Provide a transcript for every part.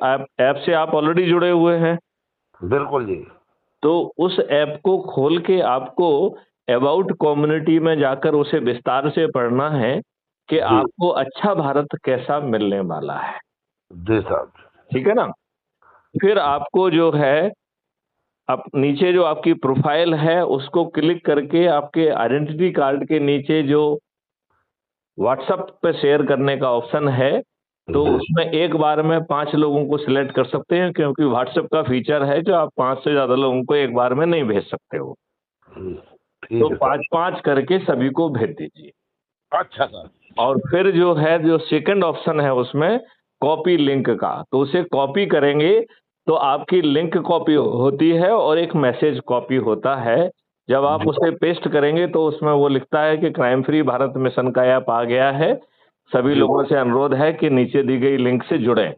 App से आप already जुड़े हुए हैं। बिल्कुल जी। तो उस ऐप को खोल के आपको अबाउट कम्युनिटी में जाकर उसे विस्तार से पढ़ना है कि जी। आपको अच्छा भारत कैसा मिलने वाला है। जी साहब। ठीक है ना? फिर आपको जो है नीचे जो आपकी प्रोफाइल है उसको क्लिक करके आपके आइडेंटिटी कार्ड के नीचे जो व्हाट्सएप पे शेयर करने का ऑप्शन है, तो जी। उसमें एक बार में 5 लोगों को सिलेक्ट कर सकते हैं, क्योंकि व्हाट्सएप का फीचर है जो आप 5 से ज़्यादा लोगों को एक बार में नहीं भेज सकते हो। ठीक तो है सर। 5-5 करके सभी को भेज दीजिए। अच्छा सर। और फिर जो सेकंड ऑप्शन है उसमें कॉपी लिंक का, तो उसे कॉपी करेंगे तो आपकी लिंक कॉपी होती है और एक मैसेज कॉपी होता है। जब आप जी। उसे पेस्ट करेंगे तो उसमें वो लिखता है कि क्राइम फ्री भारत मिशन का ऐप आ गया है। सभी जी। लोगों से अनुरोध है कि नीचे दी गई लिंक से जुड़ें,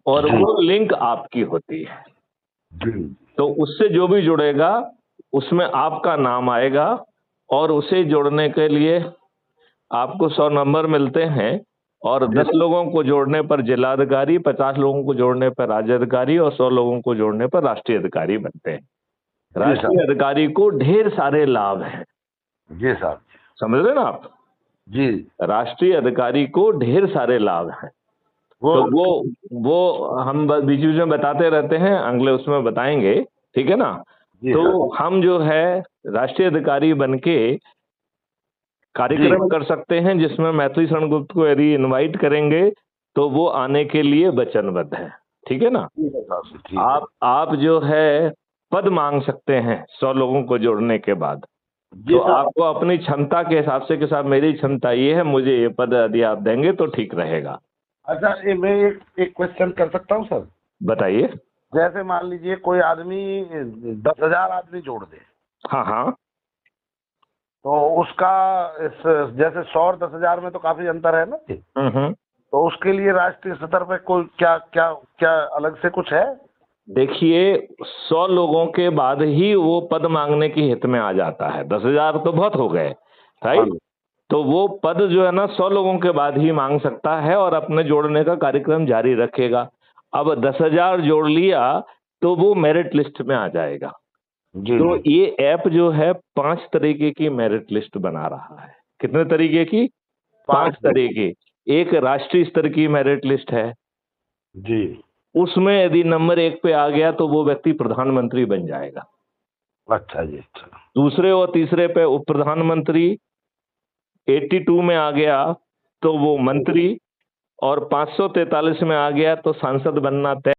और जी। वो लिंक आपकी होती है। जी। तो उससे जो भी जुड़ेगा उसमें आपका नाम आएगा, और उसे जोड़ने के लिए आपको 100 नंबर मिलते हैं, और जी। 10 लोगों को जोड़ने पर जिलाधिकारी, 50 लोगों को जोड़ने पर राज्य अधिकारी और 100 लोगों को जोड़ने पर राष्ट्रीय अधिकारी बनते हैं। जी राष्ट्रीय साहब। अधिकारी को ढेर सारे लाभ हैं। जी साहब। समझ रहे ना आप? जी। राष्ट्रीय अधिकारी को ढेर सारे लाभ हैं। वो तो वो हम बीच-बीच में बताते रहते हैं, अगले उसमें बताएँगे, ठीक है ना? जी सर। तो हम जो है राष्ट्रीय अधिकारी बन के जी। कार्यक्रम कर सकते हैं, जिसमें मैथिली शरण गुप्त को यदि इनवाइट करेंगे, तो वो आने के लिए वचनबद्ध हैं। ठीक है ना? ठीक है साहब, ठीक है। आप जो है पद माँग सकते हैं 100 लोगों को जोड़ने के बाद। जी तो सर। आपको अपनी क्षमता के हिसाब से कि साहब मेरी क्षमता ये है, मुझे ये पद यदि आप देंगे तो ठीक रहेगा। अच्छा, ये मैं एक क्वेश्चन कर सकता हूँ सर? बताइए? जैसे मान लीजिए कोई आदमी 10,000 आदमी जोड़ दे, हाँ, हाँ। तो उसका इस जैसे 100 और 10,000 में तो काफी अंतर है ना जी? हुँ, हुँ। तो उसके लिए राष्ट्रीय स्तर पे कोई क्या क्या क्या अलग से कुछ है? देखिए, 100 लोगों के बाद ही वो पद माँगने के हित में आ जाता है। 10,000 तो बहुत हो गए, हाँ राइट? जी। तो वो पद जो है ना 100 लोगों के बाद ही माँग सकता है, और अपने जोड़ने का कार्यक्रम जारी रखेगा। अब 10,000 जोड़ लिया तो वो मेरिट लिस्ट में आ जाएगा। जी। तो जी। ये ऐप जो है 5 तरीके की मेरिट लिस्ट बना रहा है। कितने तरीके की? 5 5 दिन। तरीके। एक राष्ट्रीय स्तर की मेरिट लिस्ट है। जी। उसमें यदि नंबर 1 पे आ गया तो वो व्यक्ति प्रधानमंत्री बन जाएगा। अच्छा जी, अच्छा। दूसरे और तीसरे पे उप प्रधानमंत्री, 82 में आ गया तो वो मंत्री, और 543 में आ गया तो सांसद बनना तय।